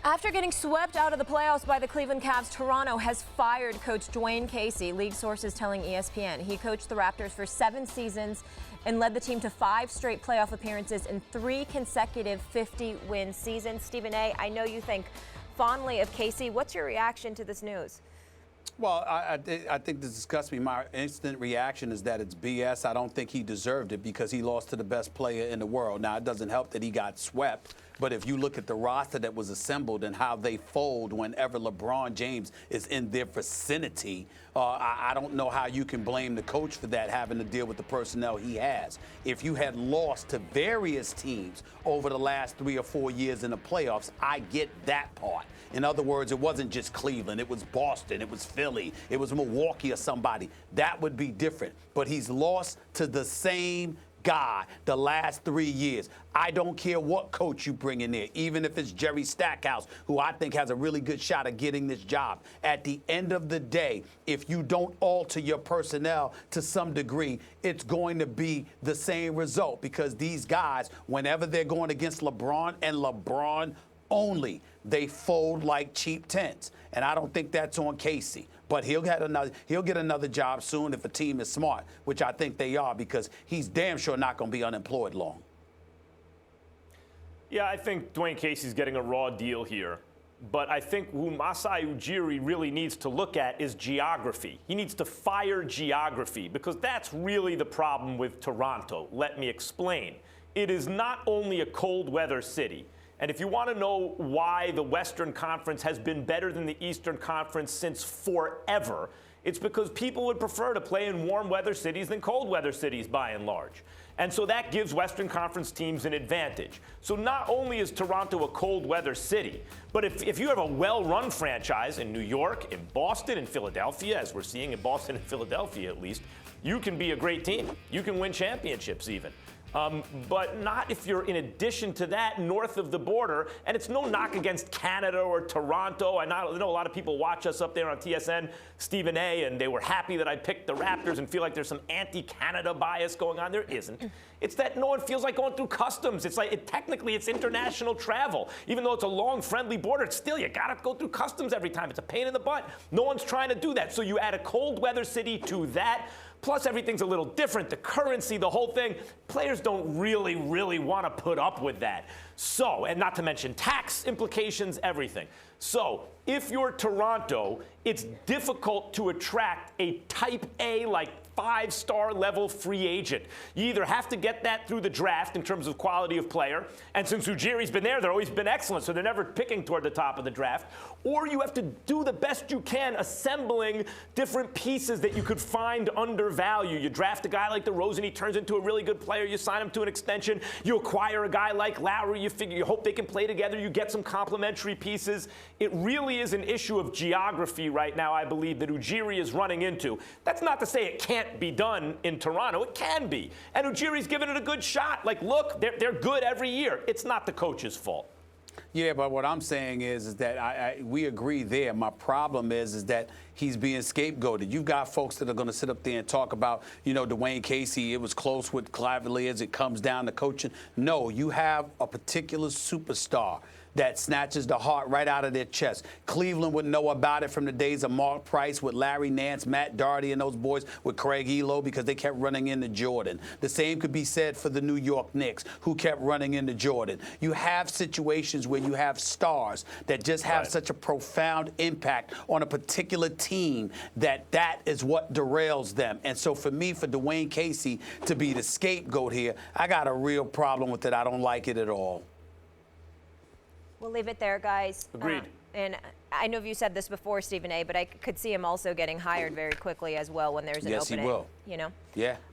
After getting swept out of the playoffs by the Cleveland Cavs, Toronto has fired coach Dwane Casey, league sources telling ESPN. He coached the Raptors for 7 seasons and led the team to 5 straight playoff appearances in 3 consecutive 50-win seasons. Stephen A., I know you think fondly of Casey. What's your reaction to this news? Well, I think this disgusts me. My instant reaction is that it's BS. I don't think he deserved it because he lost to the best player in the world. Now, it doesn't help that he got swept, but if you look at the roster that was assembled and how they fold whenever LeBron James is in their vicinity, I don't know how you can blame the coach for that, having to deal with the personnel he has. If you had lost to various teams over the last 3 or 4 years in the playoffs, I get that part. In other words, it wasn't just Cleveland. It was Boston. It was Philly. It was Milwaukee or somebody. That would be different. But he's lost to the same guy the last 3 years. I don't care what coach you bring in there, even if it's Jerry Stackhouse, who I think has a really good shot at getting this job. At the end of the day, if you don't alter your personnel to some degree, it's going to be the same result because these guys, whenever they're going against LeBron and LeBron only, they fold like cheap tents. And I don't think that's on Casey. But he'll get another job soon if a team is smart, which I think they are, because he's damn sure not going to be unemployed long. Yeah, I think Dwane Casey's getting a raw deal here. But I think who Masai Ujiri really needs to look at is geography. He needs to fire geography because that's really the problem with Toronto. Let me explain. It is not only a cold weather city. And if you want to know why the Western Conference has been better than the Eastern Conference since forever, it's because people would prefer to play in warm weather cities than cold weather cities by and large. And so that gives Western Conference teams an advantage. So not only is Toronto a cold weather city, but if you have a well-run franchise in New York, in Boston, in Philadelphia, as we're seeing in Boston and Philadelphia at least, you can be a great team. You can win championships even. But not if you're in addition to that north of the border. And it's no knock against Canada or Toronto. I know a lot of people watch us up there on TSN, Stephen A., and they were happy that I picked the Raptors and feel like there's some anti-Canada bias going on. There isn't. It's that no one feels like going through customs. It's like technically it's international travel. Even though it's a long, friendly border, it's still you got to go through customs every time. It's a pain in the butt. No one's trying to do that. So you add a cold weather city to that. Plus, everything's a little different. The currency, the whole thing. Players don't really want to put up with that. So, and not to mention tax implications, everything. So, if you're Toronto, it's difficult to attract a type A, like 5-star level free agent. You either have to get that through the draft in terms of quality of player, and since Ujiri's been there, they've always been excellent, so they're never picking toward the top of the draft, or you have to do the best you can assembling different pieces that you could find undervalue. You draft a guy like DeRozan, he turns into a really good player, you sign him to an extension, you acquire a guy like Lowry, you hope they can play together, you get some complementary pieces. It really is an issue of geography right now, I believe, that Ujiri is running into. That's not to say it can't be done in Toronto. It can be. And Ujiri's given it a good shot. Like, look, they're good every year. It's not the coach's fault. Yeah, but what I'm saying is that we agree there. My problem is that he's being scapegoated. You've got folks that are going to sit up there and talk about, Dwane Casey, it was close with Cavaliers, it comes down to coaching. No, you have a particular superstar that snatches the heart right out of their chest. Cleveland would know about it from the days of Mark Price with Larry Nance, Matt Doherty, and those boys with Craig Elo because they kept running into Jordan. The same could be said for the New York Knicks, who kept running into Jordan. You have situations where you have stars that just have such a profound impact on a particular team that is what derails them. And so for me, for Dwane Casey to be the scapegoat here, I got a real problem with it. I don't like it at all. We'll leave it there, guys. Agreed. And I know you said this before, Stephen A., but I could see him also getting hired very quickly as well when there's an opening. Yes, he will. You know? Yeah.